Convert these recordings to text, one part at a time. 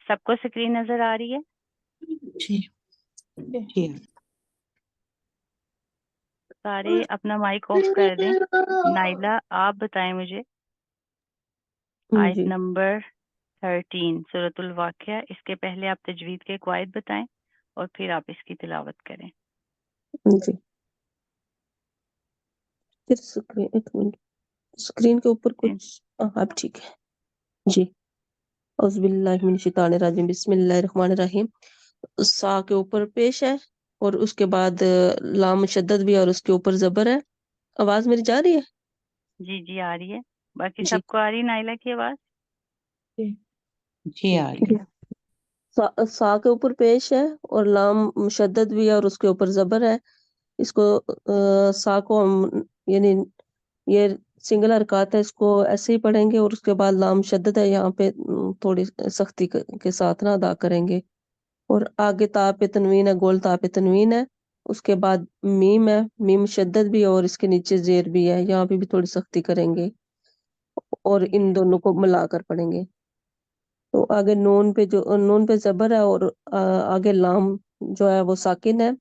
سب کو اسکرین نظر آ رہی ہے؟ جی جی سارے اپنا مائک آف کر دیں. نائلہ آپ بتائیں مجھے آیت جی نمبر 13 سورۃ الواقعہ، اس کے پہلے آپ تجوید کے قواعد بتائیں اور پھر آپ اس کی تلاوت کریں. جی پھر اسکرین ایک منٹ اسکرین کے اوپر کچھ اب ٹھیک ہے جی. اعوذ باللہ من الشیطان الرجیم بسم اللہ الرحمن الرحیم. سا کے اوپر پیش ہے اور اس کے بعد لام مشدد بھی اور اس کے اوپر زبر ہے. آواز میری جا رہی ہے؟ جی جی آ رہی ہے. باقی جی سب کو آ رہی نائلہ کی آواز؟ جی آ رہی ہے. سا کے اوپر پیش ہے اور لام مشدد بھی ہے اور اس کے اوپر زبر ہے. اس کو سا کو ہم یعنی یہ سنگل حرکات ہے، اس کو ایسے ہی پڑھیں گے اور اس کے بعد لام شدت ہے یہاں پہ تھوڑی سختی کے ساتھ نہ ادا کریں گے. اور آگے تا پہ تنوین ہے، گول تا پہ تنوین ہے. اس کے بعد میم ہے، میم شدت بھی ہے اور اس کے نیچے زیر بھی ہے، یہاں پہ بھی تھوڑی سختی کریں گے اور ان دونوں کو ملا کر پڑھیں گے. تو آگے نون پہ زبر ہے اور آگے لام جو ہے وہ ساکن ہے.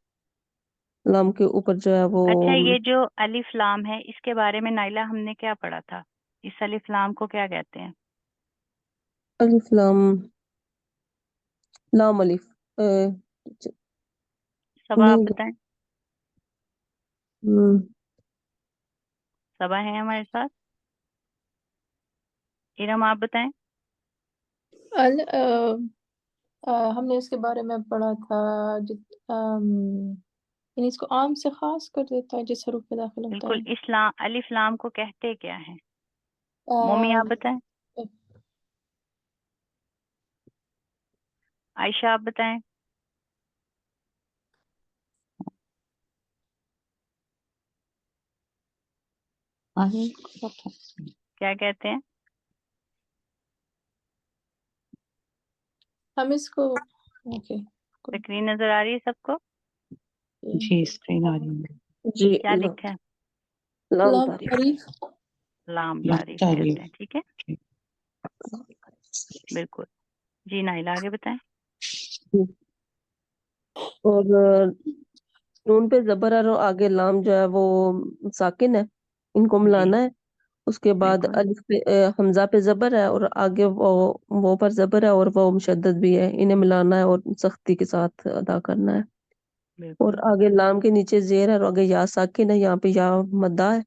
لام کے اوپر جو ہے وہ اچھا، یہ جو الف لام ہے اس کے بارے میں نائلہ ہم نے کیا پڑھا تھا؟ اس الف لام کو کیا کہتے ہیں؟ الف لام لام الف صبا آپ نہیں بتائیں. صبا ہے ہمارے ساتھ؟ ارم آپ بتائیں. ہم نے اس کے بارے میں پڑھا تھا یعنی اس کو عام سے خاص کر دیتا ہے جس حروف پہ داخل ہوتا بالکل. ہے. اسلام الف لام کو کہتے کیا ہیں؟ مومی آپ بتائیں. عائشہ آپ بتائیں. کیا کہتے ہیں؟ ہم اس کو اوکے اسکرین نظر آ رہی ہے سب کو؟ جی اسکرین آ رہی ہے جی. کیا لکھا ہے؟ لام لام تعریف تعریف. لام تعریف کہتے ہیں. ٹھیک ہے، بالکل. جی نائلہ آگے بتائیں. اور نون پہ زبر ہے اور آگے لام جو ہے وہ ساکن ہے، ان کو جی ملانا ہے. اس کے بعد بالکل الف پہ حمزہ پہ زبر ہے اور آگے وہ پر زبر ہے اور وہ مشدد بھی ہے، انہیں ملانا ہے اور سختی کے ساتھ ادا کرنا ہے. اور بالکل آگے لام کے نیچے زیر ہے اور آگے یا ساکن ہے، یہاں پہ یا مدہ ہے.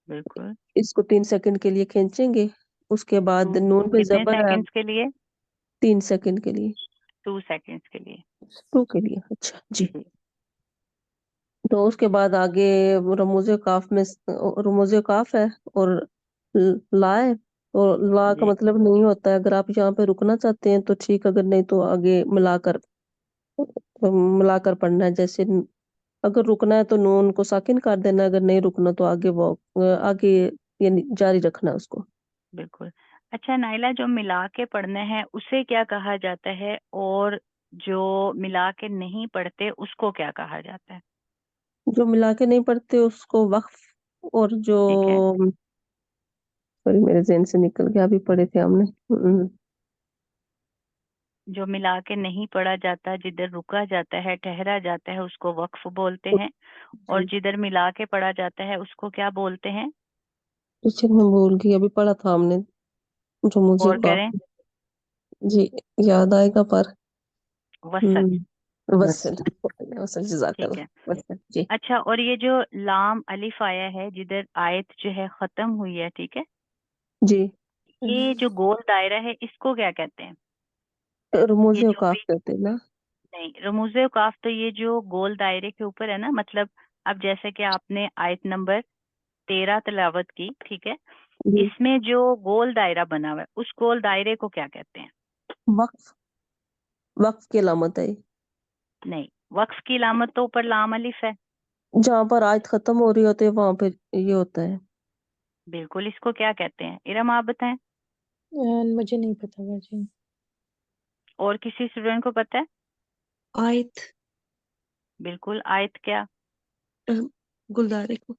بالکل. اس کو 3 سیکنڈ کے لیے کھینچیں گے. اس کے بعد نون پہ کتنے زبر ہے سیکنڈز کے لیے؟ 3 سیکنڈ کے لیے. 2 سیکنڈز کے لیے. 2 کے لیے اچھا جی. تو اس کے بعد آگے رموز کاف میں رموز کاف ہے اور لا ہے. اور لا کا جی مطلب نہیں ہوتا ہے، اگر آپ یہاں پہ رکنا چاہتے ہیں تو ٹھیک، اگر نہیں تو آگے ملا کر پڑھنا ہے. جیسے اگر رکنا ہے تو نون کو ساکن کر دینا، اگر نہیں رکنا تو آگے یعنی جاری رکھنا ہے اس کو. بالکل. اچھا نائلہ، جو ملا کے پڑھنا ہے اسے کیا کہا جاتا ہے، اور جو ملا کے نہیں پڑھتے اس کو کیا کہا جاتا ہے؟ جو ملا کے نہیں پڑھتے اس کو وقف، اور جو ٹھیک ہے، سوری میرے ذہن سے نکل گیا، ابھی پڑھے تھے ہم نے. جو ملا کے نہیں پڑھا جاتا، جدھر رکا جاتا ہے، ٹھہرا جاتا ہے، اس کو وقف بولتے ہیں. اور جی جدھر ملا کے پڑھا جاتا ہے اس کو کیا بولتے ہیں؟ پیچھے میں بھول گئی، ابھی پڑھا تھا ہم نے جو مجھے اور کریں. جی یاد آئے گا پر وصل. وصل. وصل جزاک ٹھیک ہے. اللہ وصل جی. اچھا، اور یہ جو لام الف آیا ہے جدھر آیت جو ہے ختم ہوئی ہے، ٹھیک ہے، جی یہ جو گول دائرہ ہے اس کو کیا کہتے ہیں؟ رموز یہ جو اوقاف بھی کہتے ہیں نا. نہیں، رموز اوقاف تو یہ جو گول دائرے کے اوپر ہے نا، مطلب اب جیسے کہ آپ نے آیت نمبر 13 تلاوت کی، ٹھیک ہے، جی اس میں جو گول دائرہ بنا ہوا ہے اس گول دائرے کو کیا کہتے ہیں؟ وقف. وقف کی علامت ہے نہیں، وقف کی علامت تو اوپر لام الف ہے. جہاں پر آیت ختم ہو رہی ہوتی ہے وہاں پہ یہ ہوتا ہے. بالکل. اس کو کیا کہتے ہیں؟ ارم آپ بتائیں. مجھے نہیں پتا جی. اور کسی اسٹوڈنٹ کو پتہ ہے؟ آیت بالکل. آیت کیا؟ گلدارے کو.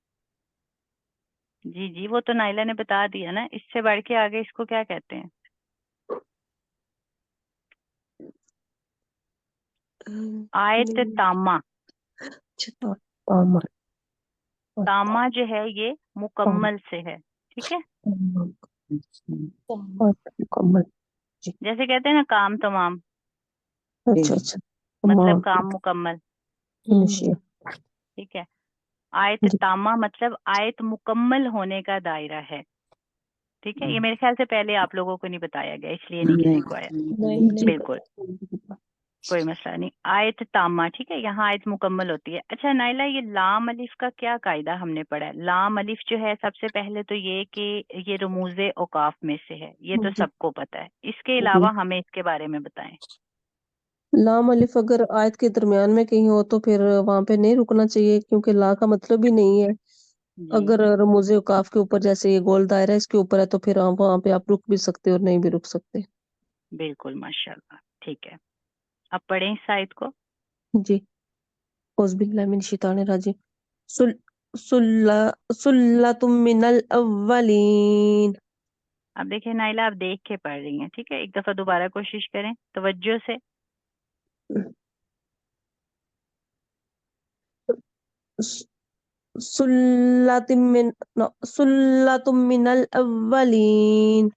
جی جی، وہ تو نائلہ نے بتا دیا نا. اس سے بڑھ کے آگے اس کو کیا کہتے ہیں؟ आयत नहीं, तामा, अच्छा, तामा, तामा जो है ये तामा, मुकम्मल से है, ठीक है। तामा, तामा। मुकम्मल, जी, जैसे कहते हैं ना काम तमाम, अच्छा अच्छा, मतलब तमाम, काम मुकम्मल, फिनिश, ठीक है। आयत जी, तामा मतलब आयत मुकम्मल होने का दायरा है, ठीक है। ये मेरे ख्याल से पहले आप लोगों को नहीं बताया गया, इसलिए नहीं किसी को आया। नहीं जी, नहीं बिल्कुल, कोई मसला नहीं। आयत तामा, ठीक है, यहाँ आयत मुकम्मल होती है। अच्छा नाइला, ये लाम अलिफ का क्या कायदा हमने पढ़ा है? लाम अलिफ जो है, सबसे पहले तो ये कि ये रमूज़े औकाफ में से है, ये तो जी, सबको पता है। इसके जी। अलावा हमें इसके बारे में बताएं। लाम अलिफ अगर आयत के दरमियान में कहीं हो तो फिर वहां पे नहीं रुकना चाहिए, क्योंकि ला का मतलब ही नहीं है। जी अगर रमूज़े औकाफ के ऊपर, जैसे ये गोल दायरा इसके ऊपर है, तो फिर आप वहां पे आप रुक भी सकते और नहीं भी रुक सकते। बिल्कुल, माशाल्लाह, ठीक है। अब पढ़ें इस आयत को। जी, औज़ुबिल्लाहि मिनश शैतानिर रजीम। सुल सुल्ला सुल्लतुम मिनल अव्वलीन। अब देखिए नाइला, आप देख के पढ़ रही हैं, ठीक है। एक दफा दोबारा कोशिश करें तवज्जो से। सुल्लतुम मिनल अव्वलीन।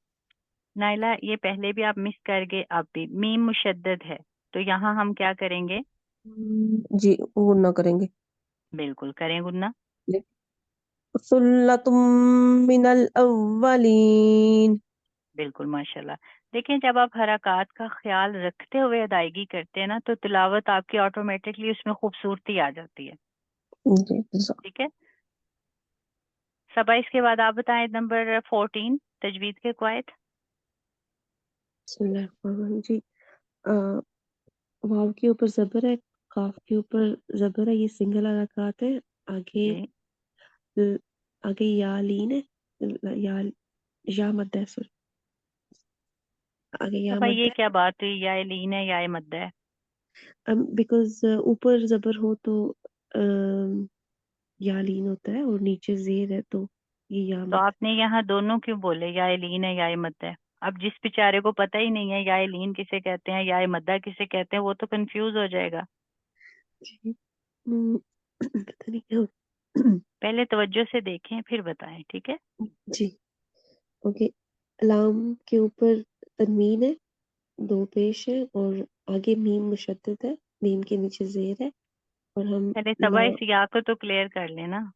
नाइला, ये पहले भी आप मिस कर गए, अब भी मीम मुशद्दद है, तो यहाँ हम क्या करेंगे? जी, वो ना करेंगे। बिल्कुल करें गुन्ना। सुल्लतुम मिनल अव्वलीन। बिल्कुल माशाल्लाह। देखें, जब आप हरकत का ख्याल रखते हुए अदायगी करते हैं ना, तो तिलावत आपकी ऑटोमेटिकली उसमें खूबसूरती आ जाती है, जी, ठीक है। सबा, इसके बाद आप बताएं नंबर 14 तजवीद के कवायद। जी, अ, वाव के ऊपर जबर है, काफ के ऊपर जबर है, ये सिंगल हरकत है। आगे जी आगे या लीन है, या या मद है, सॉरी, आगे या सबा, मद ये क्या बात हुई? या लीन है या मद्दा है? है। बिकॉज ऊपर जबर हो तो या लीन होता है, और नीचे जेर है तो ये या तो मद है। आपने यहाँ दोनों क्यों बोले, या लीन है या मद्दा है? अब जिस बेचारे को पता ही नहीं है या लीन किसे कहते हैं या मद्दा किसे कहते हैं, वो तो कंफ्यूज हो जाएगा। जी, पता नहीं क्या पहले तवज्जो से देखें फिर बताएं, ठीक है। जी, ओके। लाम के ऊपर तनवीन है, दो पेश है, और आगे मीम मुशद्दद है, मीम के नीचे जेर है, और हम पहले सबा ला, इस या को तो क्लियर कर लेना।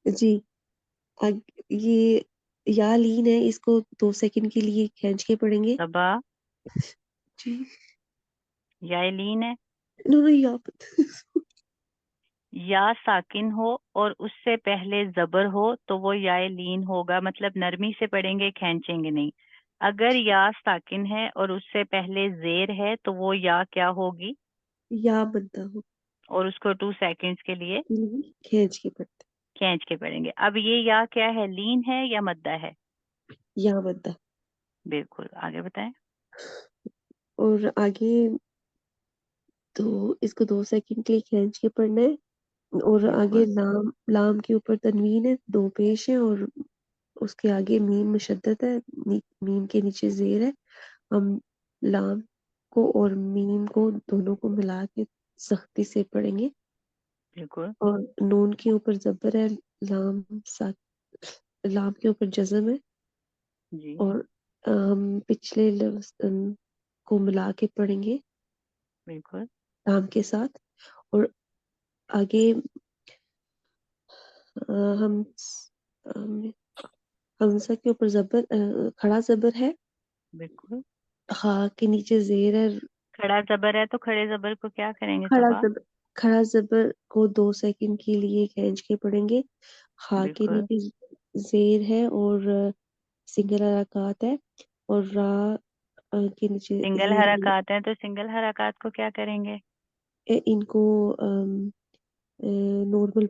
जी, ये या लीन है, इसको 2 सेकंड के लिए खींच के पढ़ेंगे। सबा, जी, या लीन है, इन्होंने या या साकिन हो और उससे पहले जबर हो तो वो या लीन होगा, मतलब नरमी से पढ़ेंगे, खींचेंगे नहीं। अगर या साकिन है और उससे पहले जेर है तो वो या क्या होगी? या बनता हो, और उसको 2 सेकंड्स के लिए खींच के पढ़ते, खींच के पढ़ेंगे। अब ये या क्या है, लीन है या मद्दा है? या बनता। बिल्कुल, आगे बताएं। और आगे तो इसको 2 सेकंड के लिए खींच के पढ़ना है, और आगे बिल्कुल लाम लाम के ऊपर तनवीन है, दो पेश है, और उसके आगे मीम मुशद्दद है, मीम के नीचे जेर है। हम लाम को और मीम को दोनों को मिला के सख्ती से पढ़ेंगे, बिल्कुल। और नून के ऊपर जबर है, लाम के ऊपर जज़म है, जी और हम पिछले लफ्ज को मिला के पढ़ेंगे बिल्कुल। लाम के साथ, और आगे हम हमजा के ऊपर जबर, खड़ा जबर है, बिल्कुल, हा के नीचे जेर है। खड़ा जबर है तो खड़े जबर को क्या करेंगे खड़ा सबा? जबर खड़ा जबर को 2 सेकंड के लिए खींच के पढ़ेंगे। हा के बिल्कुल। नीचे जेर है, और सिंगल हरकत है, और रा के नीचे सिंगल जेर है। हरकत है तो सिंगल हरकत को क्या करेंगे? इनको नॉर्मल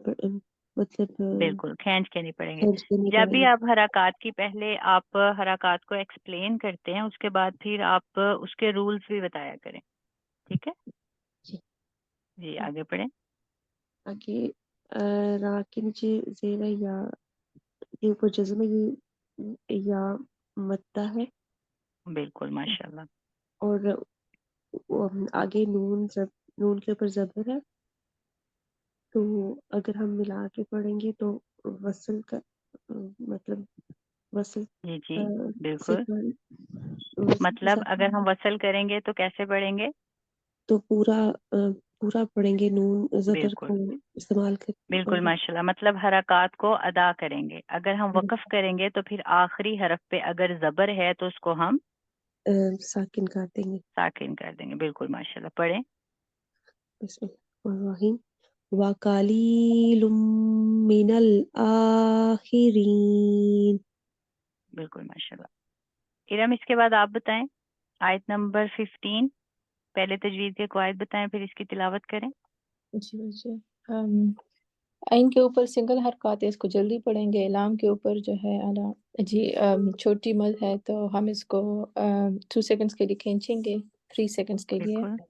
मतलब बिल्कुल, खींच के नहीं पढ़ेंगे। खींच के नहीं जब भी पढ़ेंगे। आप हरकत की पहले आप हरकत को एक्सप्लेन करते हैं, उसके बाद फिर आप उसके रूल्स भी बताया करें, ठीक है। जी, जी आगे पढ़ें। आगे रा के नीचे जेर है, या के ऊपर जज्म है, ये या मद्दा है, बिल्कुल माशाल्लाह। और آگے نون کے اوپر زبر ہے، تو اگر ہم ملا کے پڑھیں گے تو وصل کا مطلب وصل جی جی سے بالکل، وصل کے مطلب ساتھ اگر ہم وصل کریں گے تو کیسے پڑھیں گے؟ تو پورا پڑھیں گے، نون زبر بالکل کو استعمال بالکل ماشاءاللہ، مطلب حرکات کو ادا کریں گے۔ اگر ہم وقف کریں گے تو پھر آخری حرف پہ اگر زبر ہے تو اس کو ہم ساکن کر دیں گے۔ ساکن کر دیں گے، بالکل ماشاءاللہ، پڑھیں۔ بسم اللہ الرحمن الرحیم وَقَلِيلٌ مِّنَ الْآخِرِينَ۔ بالکل ماشاءاللہ۔ ارم اس کے بعد آپ بتائیں آیت نمبر 15، پہلے تجوید کے قواعد بتائیں پھر اس کی تلاوت کریں۔ جی جی عین کے اوپر سنگل حرکات ہے، اس کو جلدی پڑھیں گے۔ لام کے اوپر جو ہے جی چھوٹی مد ہے تو ہم اس کو 2 سیکنڈز کے لیے کھینچیں گے، 3 سیکنڈز کے لیے، بالکل،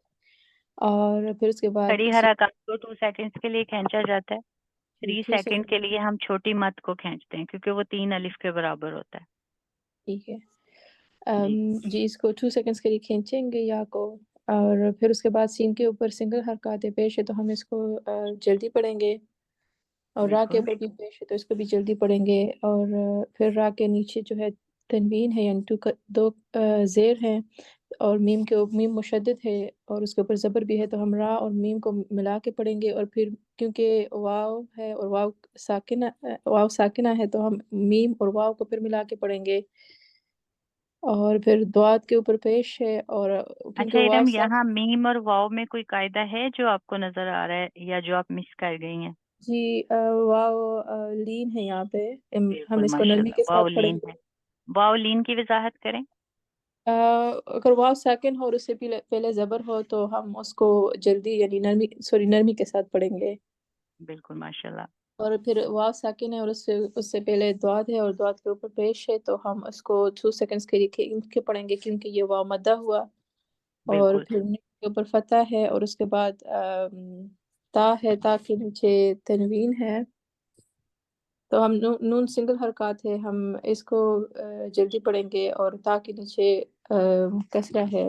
اور پھر اس کے بعد کھڑی حرکات کو 2 سیکنڈز کے لیے کھینچا جاتا ہے، 3 2 سیکنڈ سیکنڈ کے لیے ہم چھوٹی مد کو کھینچتے ہیں کیونکہ وہ 3 الف کے برابر ہوتا ہے۔ ٹھیک ہے۔ جی جی اس کو 2 سیکنڈز کے لیے کھینچیں گے یا کو، اور پھر اس کے بعد سین کے اوپر سنگل حرکات پیش ہے تو ہم اس کو جلدی پڑھیں گے، اور را کے بالکل اوپر بھی پیش ہے تو اس کو بھی جلدی پڑھیں گے، اور پھر را کے نیچے جو ہے تنوین ہے، یعنی دو زیر ہیں، اور میم مشدد ہے اور اس کے اوپر زبر بھی ہے، تو ہم را اور میم کو ملا کے پڑھیں گے، اور پھر کیونکہ واو ہے اور واو ساکنہ ہے تو ہم میم اور واو کو پھر ملا کے پڑھیں گے، اور پھر دعات کے اوپر پیش ہے، اور کیونکہ اچھا واو ارم، یہاں میم اور واو میں کوئی قاعدہ ہے جو آپ کو نظر آ رہا ہے یا جو آپ مس کر گئی ہیں؟ جی واو لین ہے یہاں پہ، ہم بالکل اس کو نرمی ماشاءاللہ، کے واو ساتھ پڑھیں لین گے۔ ہے، واو لین کی وضاحت کریں۔ اگر واو ساکن ہو اور اس سے پہلے زبر ہو تو ہم اس کو جلدی یعنی نرمی کے ساتھ پڑھیں گے، بالکل ماشاءاللہ، اور پھر واو ساکن ہے اور اس سے پہلے دعات ہے اور دعات کے اوپر پیش ہے تو ہم اس کو 2 سیکنڈز کے لیے کھینچ کے پڑھیں گے کیونکہ یہ واو مدہ ہوا، اور بالکل پھر نون کے اوپر فتح ہے اور اس کے بعد تا ہے، تا کے نیچے تنوین ہے، تو ہم نون سنگل حرکات ہے، ہم اس کو جلدی پڑھیں گے، اور تا کے نیچے کسرہ ہے،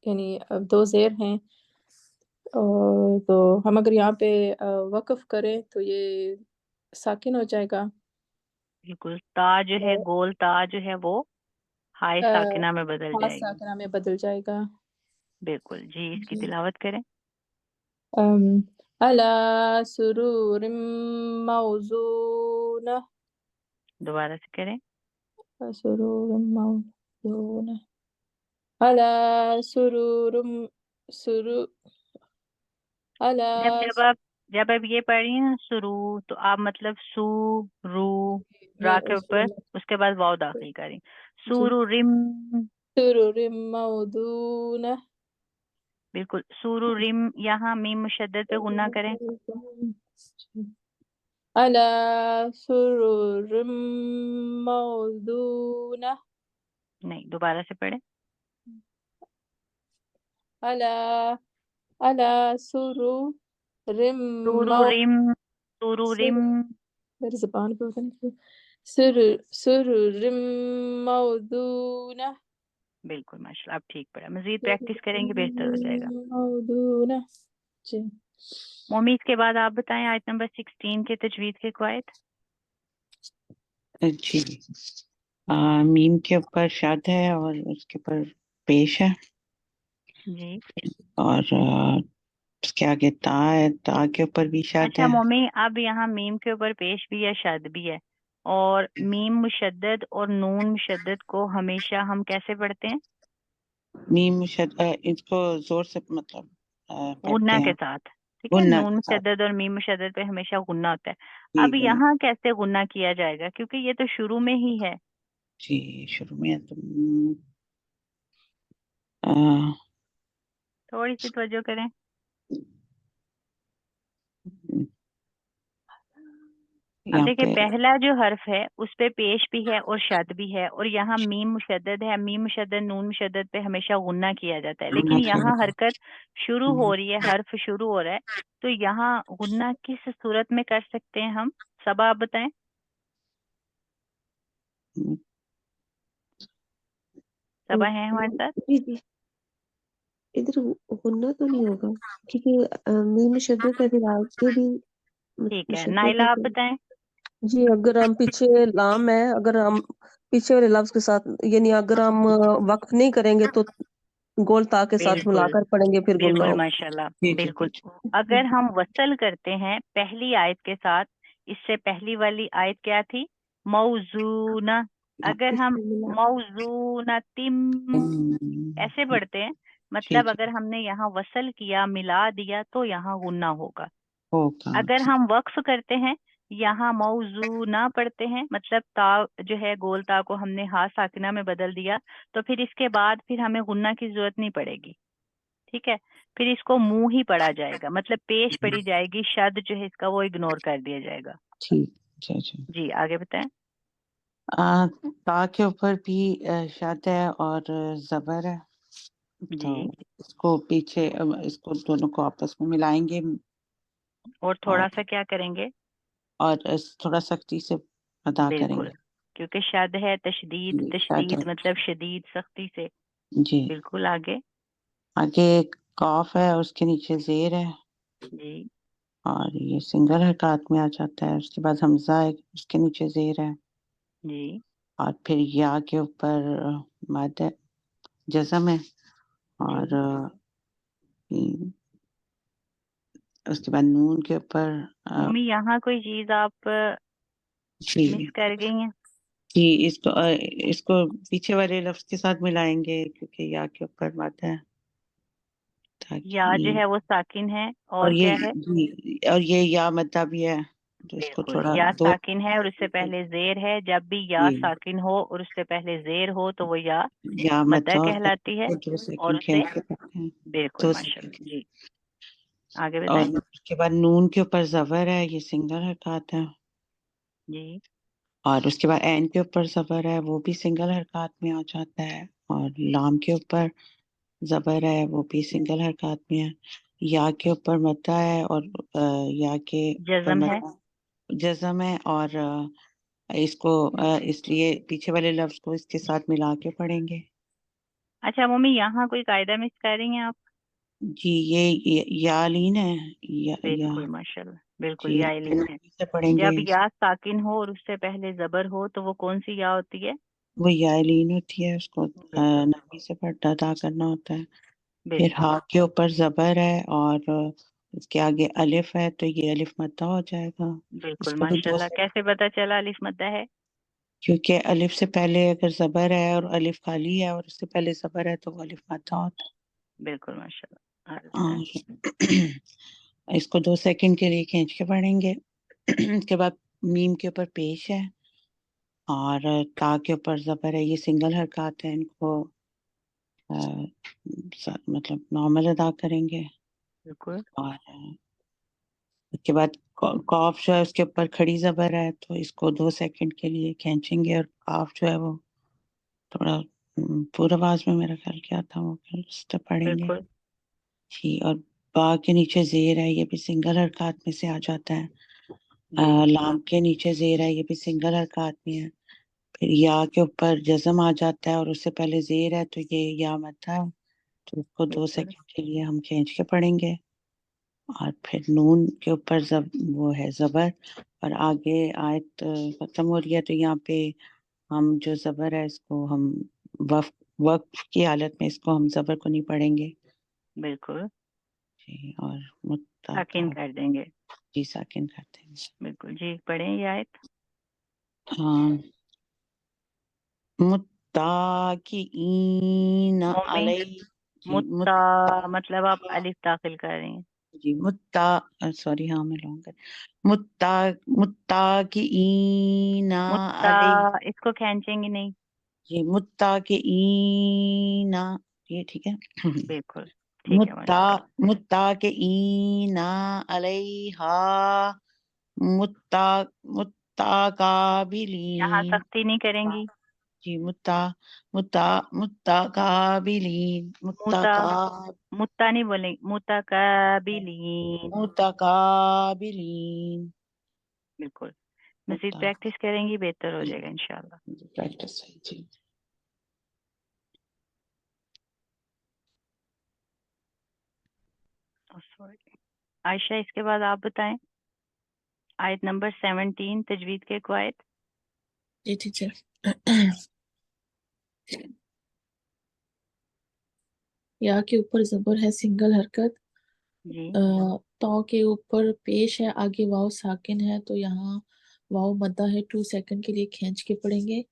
یعنی 2 زیر ہیں، تو ہم اگر یہاں پہ وقف کریں تو یہ ساکن ہو جائے گا، بالکل، تا جو ہے گول تا جو ہے وہ ہائے ساکنہ میں بدل خاص جائے گی۔ ساکنہ میں بدل جائے گا۔ بالکل جی، اس کی جی تلاوت کریں۔ علی سرور موضونہ، دوبارہ سے کریں۔ سرور موضونہ، علی سرور سرور جب علی جب آپ جب آپ یہ پڑھ رہی ہیں نا سرو، تو آپ مطلب سو رو را کے اوپر اس کے بعد واو داخل کریں، جی سورو رم، سرور موضونہ، بالکل سورو رم، یہاں میم مشدد پہ غنہ کریں۔ علی سرور موضونہ، نہیں، دوبارہ سے پڑھیں۔ علی سرور سورو رم، سورو رم، میری زبان پہ پتہ نہیں سرور موضونہ، بالکل ماشاءاللہ، آپ ٹھیک پڑھا، مزید پریکٹس کریں گے بہتر ہو جائے گا۔ موضونہ، جی مومی اس کے بعد آپ بتائیں آیت نمبر 16 کے تجوید کے قواعد۔ جی میم کے اوپر شد ہے اور اس کے اوپر پیش ہے، جی اور اس کے آگے تا ہے، تا کے اوپر بھی شد اچھا ہے۔ مومی، اب یہاں میم کے اوپر پیش بھی ہے، شد بھی ہے، اور میم مشدد اور نون مشدد کو ہمیشہ ہم کیسے پڑھتے ہیں؟ میم اس کو زور سے مطلب پڑھتے غنہ کے ہیں، ساتھ، ٹھیک ہے، غنہ نون کے ساتھ۔ مشدد اور میم مشدد پہ ہمیشہ غنہ ہوتا ہے۔ جی اب یہاں کیسے غنہ کیا جائے گا کیونکہ یہ تو شروع میں ہی ہے؟ جی شروع میں تو تھوڑی سی توجہ کریں۔ اب یہاں دیکھیں پہ پہلا جو حرف ہے اس پہ پیش بھی ہے اور شد بھی ہے، اور یہاں میم مشدد ہے، میم مشدد نون مشدد پہ ہمیشہ غنہ کیا جاتا ہے، لیکن غنہ کیا یہاں جاتا حرکت شروع ہے۔ ہو رہی ہے، حرف شروع ہو رہا ہے، تو یہاں غنہ کس صورت میں کر سکتے ہیں ہم؟ صبا آپ بتائیں، صبا ہیں ہمارے ساتھ؟ جی جی इधर गुन्ना तो नहीं होगा क्योंकि मीम मुशद्दद है, फिर आगे भी ठीक है, मुशद्दद नाइला है आप तो बताएं। जी। अगर हम पीछे लाम है, अगर हम पीछे वाले लफ्ज के साथ यानी अगर हम वक्फ नहीं करेंगे तो गोल ता के साथ बिल्कुल मिलाकर पढ़ेंगे फिर गुन्ना बिल्कुल होगा। माशाल्लाह, जी जी बिल्कुल। जी। अगर हम वसल करते हैं पहली आयत के साथ, इससे पहली वाली आयत क्या थी? मौजूना। अगर हम इसको मिला मौजूना तिम ऐसे पढ़ते हैं, मतलब ठीक अगर है, हमने यहाँ वसल किया, मिला दिया, तो यहाँ गुन्ना होगा। होगा। अगर हम वक्फ करते हैं, यहाँ मौजू ना पढ़ते हैं, मतलब ता जो है गोल ता को हमने हा साकिना में बदल दिया, तो फिर इसके बाद फिर हमें गुन्ना की जरूरत नहीं पड़ेगी। ठीक है, फिर इसको मुंह ही पढ़ा जाएगा, मतलब पेश पढ़ी जाएगी, शद जो है इसका वो इग्नोर कर दिया जाएगा। ठीक। अच्छा अच्छा। जी आगे बताएं। ता के ऊपर भी शद है और जबर है, तो जी, इसको पीछे इसको दोनों को आपस में मिलाएंगे और थोड़ा और सा क्या करेंगे? थोड़ा सख्ती से अदा बिल्कुल, करेंगे। क्योंकि शद है, तशदीद, ये शद तशदीद है। मतलब शदीद, सख्ती से। जी। बिल्कुल आगे। आगे एक काफ है, उसके नीचे जेर है जी और ये सिंगल हरकत में आ जाता है। उसके बाद हमजा है, उसके नीचे जेर है जी और फिर या के ऊपर मद है, जज़म है और जी। उसके बाद नून के ऊपर मम्मी यहाँ कोई चीज आप मिस जी कर गई हैं? जी इसको पीछे वाले लफ्ज के साथ मिलाएंगे क्योंकि या के ऊपर मद है, या जो ताकि है वो साकिन है, और और ये क्या है? जी और ये या मद्दा भी है, तो इसको बिल्कुल, थोड़ा या दो साकिन है और उससे पहले जेर है। जब भी या जी साकिन हो और उससे पहले जेर हो तो वो या या मद्दा मद्दा और फिर कहलाती है। इसको 2 सेकंड और उसे खींच के पढ़ते हैं। बिल्कुल 2 सेकंड। माशाल्लाह। जी आगे और बताएं। उसके बाद नून के ऊपर जबर है, ये सिंगल हरकत है जी और उसके बाद एन के ऊपर जबर है, वो भी सिंगल हरकत में आ जाता है और लाम के ऊपर जबर है, वो भी सिंगल हरकत में है। या के ऊपर मद्दा है और या के ऊपर जज़म है। मद्दा जज़म है और इसको इसलिए पीछे वाले लफ्ज को इसके साथ मिला के पढ़ेंगे। अच्छा मम्मी, यहाँ कोई कायदा मिस कर रही हैं आप? जी ये यालीन है, या बिल्कुल माशाल्लाह, बिल्कुल, जी या इलीन है। से पढ़ेंगे। जब या साकिन हो और उससे पहले जबर हो तो वो कौन सी या होती है? वो यालीन होती है, उसको बिल्कुल नरमी से पढ़ता अदा करना होता है। फिर बिल्कुल हा के ऊपर जबर है और उसके आगे अलिफ है, तो ये अलिफ मद्दा हो जाएगा। बिल्कुल इसको भी दो माशाल्लाह। से कैसे पता चला अलिफ मद्दा है? क्योंकि अलिफ से पहले अगर जबर है और अलिफ खाली है और उससे पहले जबर है तो वो अलिफ मद्दा होता बिल्कुल माशाल्लाह, आगे है। बताएं। और इसको 2 सेकंड के लिए खींच के पढ़ेंगे। उसके बाद मीम के ऊपर पेश है और ता के ऊपर जबर है, ये सिंगल हरकत है, इनको अ, मतलब नॉर्मल अदा करेंगे। बिल्कुल और उसके बाद कॉफ जो है उसके ऊपर खड़ी जबर है, तो इसको 2 सेकंड के लिए खींचेंगे और काफ जो है वो थोड़ा पूरा आवाज में मेरा ख्याल क्या था वो फिर उस पर पढ़ेंगे। बिल्कुल। जी और बा के नीचे जेर है, ये भी सिंगल हरकत में से आ जाता है। जी लाम के नीचे जेर है, ये भी सिंगल हरकत में है। फिर या के ऊपर जज़म आ जाता है और उससे पहले जेर है, तो ये या मद्दा है, तो उसको दो बिल्कुल सेकंड के लिए हम खींच के पढ़ेंगे। और फिर नून के ऊपर वो है जबर और आगे आयत खत्म हो रही है, तो यहाँ पे हम जो जबर है इसको हम वक्फ वक्फ की हालत में इसको हम जबर को नहीं पढ़ेंगे। बिल्कुल, जी और मुत्ता का साकिन कर देंगे। जी साकिन करते हैं। बिल्कुल जी, पढ़ें ये आयत। हाँ मुत्ताकीन मम्मी, अलै जी मुत्ता मतलब आप अलिफ दाखिल कर रही हैं। जी सॉरी हाँ मैं लॉन्ग मुत्ता मुत्ताकीन मुत्ता, अलै इसको खींचेंगे नहीं। जी मुत्ताकीन, ये ठीक है। बिल्कुल ठीक है मुत्ता माशाल्लाह। मुत्ताकीन अलैहा मुत्ता यहाँ मुत्ताकाबिलीन सख्ती नहीं करेंगी। जी मुत्ताकाबिलीन मुता, मुत्ता नहीं बोलेंगे, मुतकाबिलीन। मुत्ताकाबिलीन बिल्कुल, मजीद मुत्ता प्रैक्टिस करेंगी बेहतर हो जाएगा इंशाल्लाह। प्रैक्टिस है जी। सॉरी आयशा, इसके बाद आप बताएं आयत नंबर 17 तजवीद के कवायद। जी टीचर। या के ऊपर जबर है सिंगल हरकत, जी तो के ऊपर पेश है, आगे वाव साकिन है तो यहाँ वाव मद्दा है, 2 सेकंड के लिए खींच के पढ़ेंगे।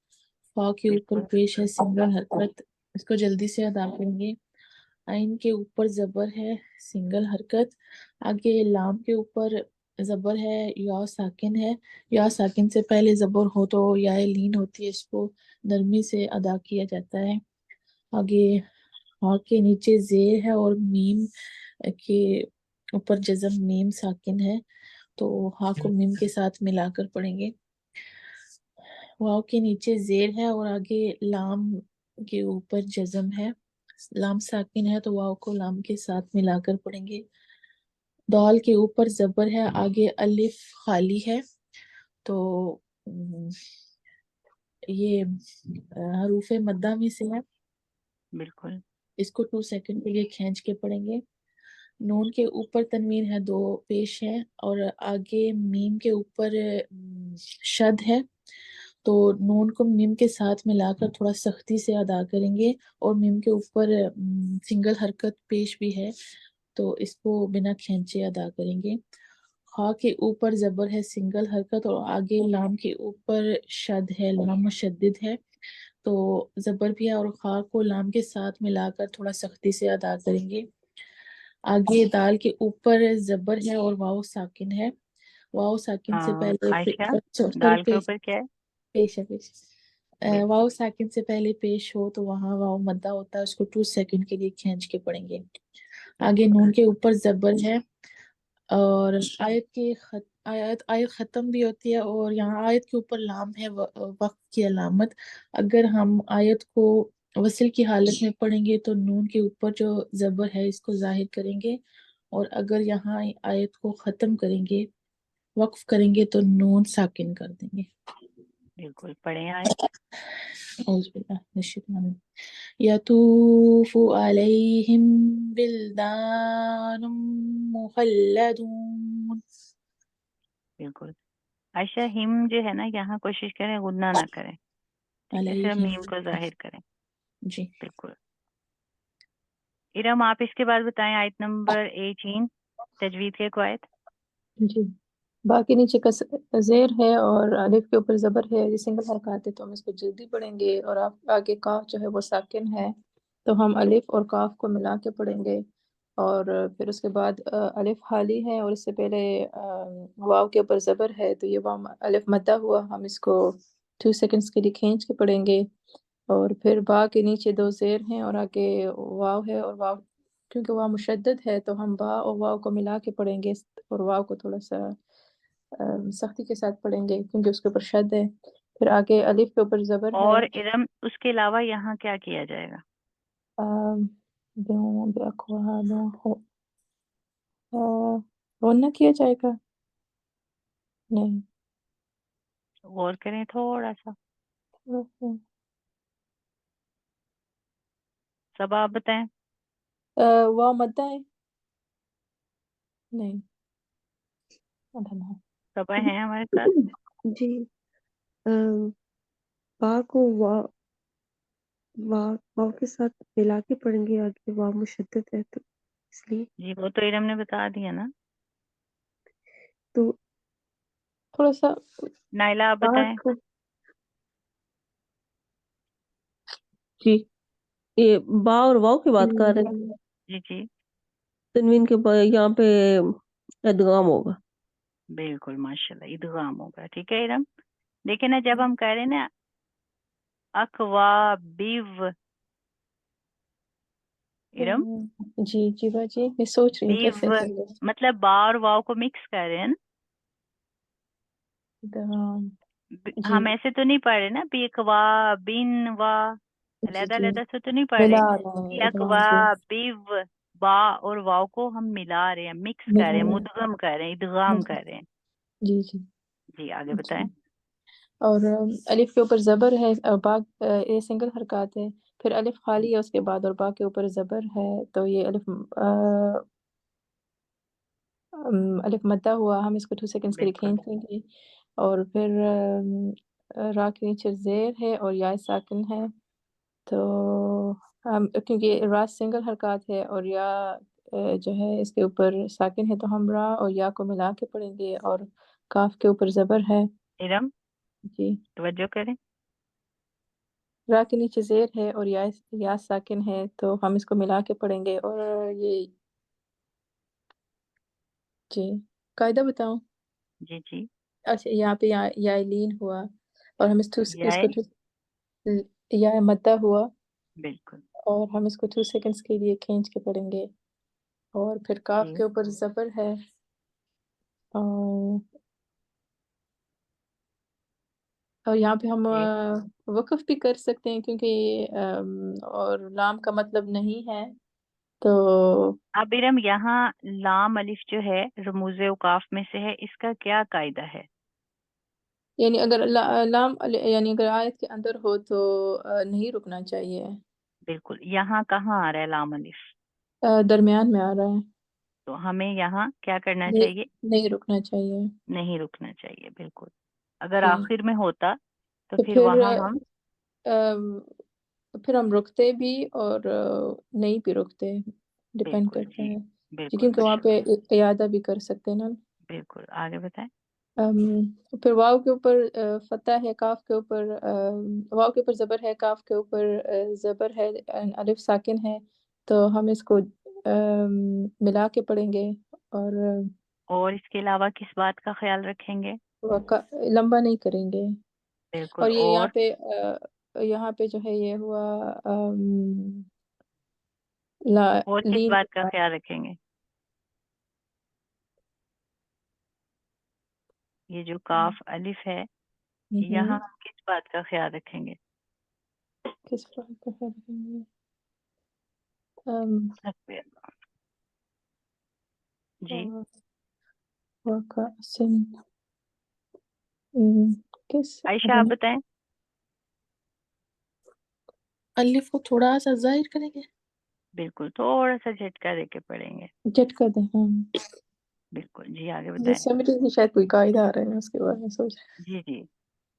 फा के ऊपर बिल्कुल पेश है सिंगल हरकत, इसको जल्दी से अदा करेंगे। आइन के ऊपर जबर है सिंगल हरकत, आगे लाम के ऊपर जबर है, या साकिन है, या साकिन से पहले जबर हो तो या लीन होती है, इसको नरमी से अदा किया जाता है। आगे हा के नीचे जेर है और मीम के ऊपर जज़म, मीम साकिन है तो हा को मीम के साथ मिलाकर पढ़ेंगे। वाव के नीचे जेर है और आगे लाम के ऊपर जज़म है, लाम साकिन है तो वाव को लाम के साथ मिलाकर पढ़ेंगे। दाल के ऊपर जबर है, आगे अलिफ खाली है तो ये हरूफे मद्दा में से है, बिल्कुल इसको 2 सेकंड के लिए खींच के पढ़ेंगे। नून के ऊपर तनवीन है, 2 पेश है और आगे मीम के ऊपर शद है तो नून को मीम के साथ मिलाकर थोड़ा सख्ती से अदा करेंगे और मीम के ऊपर सिंगल हरकत पेश भी है तो इसको बिना खींचे अदा करेंगे। खा के ऊपर जबर है सिंगल हरकत और आगे लाम के ऊपर शद है, लाम मुशद्दिद है तो जबर भी है और खा को लाम के साथ मिलाकर थोड़ा सख्ती से अदा करेंगे। आगे दाल के ऊपर जबर है और वाव साकिन है, वाव साकिन से पहले आयशा, सॉरी दाल के ऊपर क्या है? पेश है पेश बिल्कुल वाव साकिन से पहले पेश हो तो वहाँ वाव मद्दा होता है, उसको 2 सेकंड के लिए खींच के पढ़ेंगे। आगे नून के ऊपर जबर है और आयत खत्म भी होती है और यहाँ आयत के ऊपर लाम है, वक्त की अलामत। अगर हम आयत को वसल की हालत में पढ़ेंगे तो नून के ऊपर जो जबर है इसको जाहिर करेंगे और अगर यहाँ आयत को ख़त्म करेंगे, वक्फ करेंगे तो नून साकिन कर देंगे। बिल्कुल पढ़े आयत। यतूफु अलैहिम बिल्दानुम मुखल्लदून। बिल्कुल आयशा, हिम जो है ना यहाँ कोशिश करें गुन्ना ना करें, ठीक है, सिर्फ मीम को जाहिर करें। जी बिल्कुल। इरम, आप इसके बाद बताएं आयत नंबर 18 तजवीद के कवायद। जी। बाकी नीचे का जेर है और अलिफ के ऊपर जबर है, ये सिंगल हरकत है तो हम इसको जल्दी पढ़ेंगे और आप आगे काफ जो है वो साकिन है तो हम अलिफ और काफ को मिला के पढ़ेंगे और फिर उसके बाद अलिफ खाली है और इससे पहले वाव के ऊपर जबर है तो ये वाव अलिफ मद्दा हुआ, हम इसको 2 सेकंड्स के लिए खींच के पढ़ेंगे और फिर बा के नीचे 2 जेर हैं और आगे वाव है और वाव क्योंकि वाव मुशद्दद है तो हम बा और वाव को मिला के पढ़ेंगे और वाव को थोड़ा सा सख्ती के साथ पढ़ेंगे क्योंकि उसके ऊपर शद है। फिर आगे अलिफ के ऊपर जबर है। और इरम, उसके अलावा यहाँ क्या किया जाएगा? गन्ना किया जाएगा? नहीं, गौर करें थोड़ा सा, सब आप बताएं। वाव मद्दा है? नहीं, सब हैं हमारे साथ? जी बा को वाव के साथ मिला के पढ़ेंगे, आगे वाव मुशद्दद है तो इसलिए जी वो तो इरम ने बता दिया ना। तो थोड़ा सा नाइला आप बताएं। जी, ये बा और वाव की बात कर रहे हैं, जी जी तनवीन के यहाँ पे इदगाम होगा। बिल्कुल माशाल्लाह, इदगाम होगा। ठीक है इरम, देखिए ना जब हम कह रहे हैं ना अकवा बिव, इरम जी जी बाजी, मैं सोच रही हूँ कैसे बिव करें। मतलब बा और वाव को मिक्स कर रहे हैं ना। जी हम ऐसे तो नहीं पढ़ रहे ना, बिकवा बिन वा, जी अलहदा जी अलहदा से तो नहीं पढ़ रहे मिला कि रहे हैं इदगाम अकवा से, बिव, बा और वाव को हम मिला रहे हैं, मिक्स कर रहे मिला हैं, रहे मुदगम कर रहे हैं, इदगाम हैं। कर रहे हैं। जी जी जी आगे बताएं। जी। और अलिफ के ऊपर जबर है और बा ये सिंगल हरकत है, फिर अलिफ खाली है उसके बाद और बा के ऊपर जबर है तो ये अलिफ अलिफ मद्दा हुआ, हम इसको 2 सेकंड्स के लिए बिल्कुल खींच लेंगे। और फिर रा के नीचे ज़ेर है और या साकिन है, तो हम क्योंकि रा सिंगल हरकत है और या जो है इसके ऊपर साकिन है, तो हम रा और या को मिला के पढ़ेंगे, और काफ के ऊपर ज़बर है। इरम, जी, तवज्जो करें। रा के नीचे ज़ेर है और या साकिन है, तो हम इसको मिला के पढ़ेंगे। और ये जी, कायदा बताऊं? जी जी, अच्छा, यहाँ पे या लीन हुआ, और हम याय, इसको या मद्दा हुआ, बिल्कुल और हम इसको 2 सेकंड्स के लिए खींच के पढ़ेंगे। और फिर काफ जी, के ऊपर ज़बर है, और यहाँ पे हम जी। वक़्फ़ भी कर सकते हैं, क्योंकि और लाम का मतलब नहीं है, तो अब इरम, यहाँ लाम अलिफ जो है रमूज औकाफ में से है, इसका क्या कायदा है? यानी अगर यानी अगर आयत के अंदर हो तो नहीं रुकना चाहिए। बिल्कुल, यहाँ कहाँ आ रहा है लाम अलिफ? दरमियान में आ रहा है, तो हमें यहाँ क्या करना नहीं चाहिए? नहीं रुकना चाहिए। नहीं रुकना चाहिए, बिल्कुल। अगर जी, आखिर में होता तो तो फिर वहां हम अम, फिर हम रुकते भी और नहीं भी रुकते, डिपेंड बिल्कुल करता जी, है जी, बिल्कुल क्योंकि वहाँ पे माशाल्लाह, इयादा भी कर सकते हैं ना। बिल्कुल। आगे बताएं। फिर वाव के ऊपर फतह है, काफ के ऊपर वाव के ऊपर ज़बर है, काफ के ऊपर ज़बर है, अलिफ साकिन है, तो हम इसको मिला के पढ़ेंगे। और और इसके अलावा किस बात का ख्याल रखेंगे? लंबा नहीं करेंगे। बिल्कुल। और ये और यहाँ पे जो है ये हुआ और किस लीन बात का हुआ। ख्याल रखेंगे? ये जो काफ अलिफ है, यहाँ हम किस बात का ख्याल रखेंगे? किस बात का ख्याल रखेंगे? हस्बी अल्लाह। जी, वक़ासिम, किस आयशा आप बताएं। अलिफ को थोड़ा सा जाहिर करेंगे, बिल्कुल, थोड़ा सा झटका देके पढ़ेंगे। झटका दें। हाँ, बिल्कुल जी, आगे ये बताएं। समझ में शायद कोई कायदा आ रहा है, मैं उसके बारे में सोच जी जी,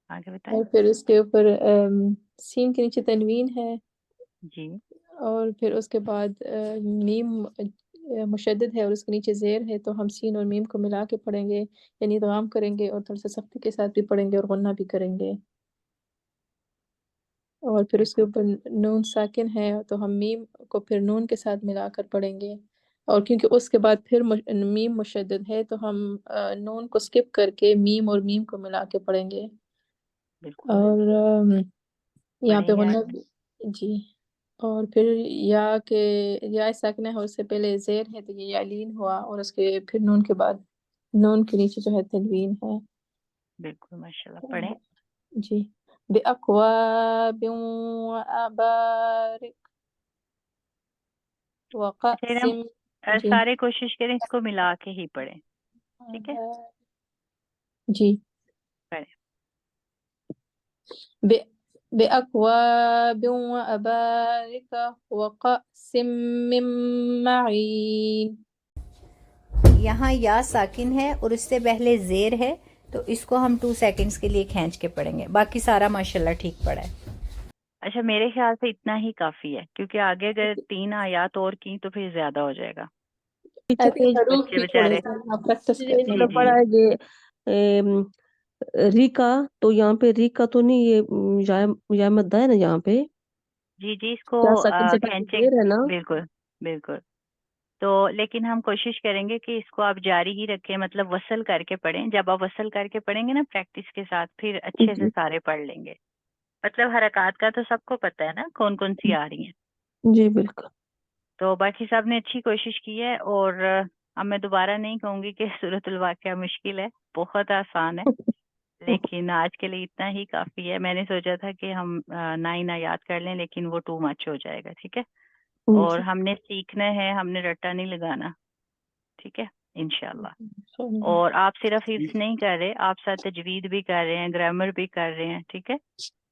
आगे रही बताएं। हूँ। और फिर उसके ऊपर सीन के नीचे तनवीन है, जी, और फिर उसके बाद मीम मुशद्दद है और उसके नीचे ज़ेर है, तो हम सीन और मीम को मिला के पढ़ेंगे, यानी इदगाम करेंगे, और थोड़ा सा सख्ती के साथ भी पढ़ेंगे और गुन्ना भी करेंगे। और फिर उसके बिल्कुल ऊपर नून साकिन है, तो हम मीम को फिर नून के साथ मिलाकर पढ़ेंगे। और क्योंकि उसके बाद फिर मीम मुशद्दद है, तो हम नून को स्किप करके मीम और मीम को मिला के पढ़ेंगे। बिल्कुल, और यहाँ पे पढ़ेंगे गुन्ना आगे। जी। और फिर या साकिना है, उससे पहले ज़ेर है, तो ये यालीन हुआ, और उसके फिर नून के बाद नून के नीचे जो है तनवीन है। बिल्कुल माशाल्लाह, पढ़ें। जी, बेअक्वाब व अबारिक अच्छा इरम, वक़सिम। जी, सारे कोशिश करें इसको मिला के ही पढ़ें, ठीक है? जी, पढ़ें। बे बेअक्वाब व अबारिक वक़सिम मिन मईन। यहाँ या साकिन है और उससे पहले ज़ेर है, तो इसको हम 2 सेकंड्स के लिए खींच के पढ़ेंगे। बाकी सारा माशाल्लाह ठीक पड़ा है। अच्छा, मेरे ख्याल से इतना ही काफी है, क्योंकि आगे अगर 3 आयत और की तो फिर ज्यादा हो जाएगा। पीछे ऐसे पेज हरूफ बच्चे भी थोड़े बेचारे। से आप प्रैक्टिस मैंने जी थोड़ा करें। जी, पढ़ा है ये एम, रिका, तो यहाँ पे रिका तो नहीं, ये या मद्दा है ना यहाँ पे, जी जी, इसको क्या साकिन से पहले खींचे। देर है ना। बिल्कुल बिल्कुल। तो लेकिन हम कोशिश करेंगे कि इसको आप जारी ही रखें, मतलब वसल करके पढ़ें। जब आप वसल करके पढ़ेंगे ना प्रैक्टिस के साथ, फिर अच्छे से जी सारे पढ़ लेंगे। मतलब हरकत का तो सबको पता है ना कौन कौन सी आ रही हैं। जी बिल्कुल। तो बाकी सब ने अच्छी कोशिश की है। और अब मैं दोबारा नहीं कहूँगी कि सूरतुल वाक़िया मुश्किल है, बहुत आसान है। लेकिन आज के लिए इतना ही काफ़ी है। मैंने सोचा था कि हम 9 याद कर लें, लेकिन वो टू मच हो जाएगा, ठीक है? और जी हमने सीखना है, हमने रट्टा नहीं लगाना, ठीक है, इंशाल्लाह। और आप सिर्फ हिफ्स नहीं कर रहे, आप साथ तजवीद भी कर रहे हैं, ग्रामर भी कर रहे हैं, ठीक है?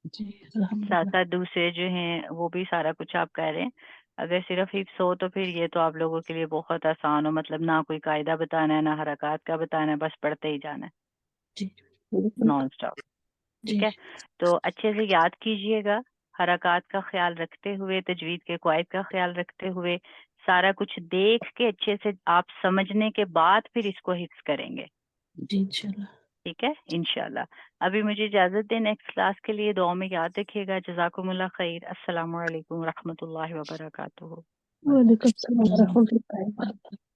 जी साथ अल्हम्दुलिल्लाह। साथ दूसरे जो हैं वो भी सारा कुछ आप कर रहे हैं। اگر صرف حفظ ہو تو پھر یہ تو آپ لوگوں کے لیے بہت آسان ہو، مطلب نہ کوئی قاعدہ بتانا ہے، نہ حرکات کا بتانا ہے، بس پڑھتے ہی جانا ہے جی نان اسٹاپ. جی ٹھیک ہے، تو اچھے سے یاد کیجئے گا، حرکات کا خیال رکھتے ہوئے، تجوید کے قواعد کا خیال رکھتے ہوئے، سارا کچھ دیکھ کے اچھے سے آپ سمجھنے کے بعد پھر اس کو حفظ کریں گے. جی انشاءاللہ. ٹھیک ہے انشاءاللہ. ابھی مجھے اجازت دیں، نیکسٹ کلاس کے لیے دعا میں یاد رکھیے گا. جزاکم اللہ خیر. السلام علیکم ورحمۃ اللہ وبرکاتہ. وعلیکم السلام ورحمۃ اللہ وبرکاتہ.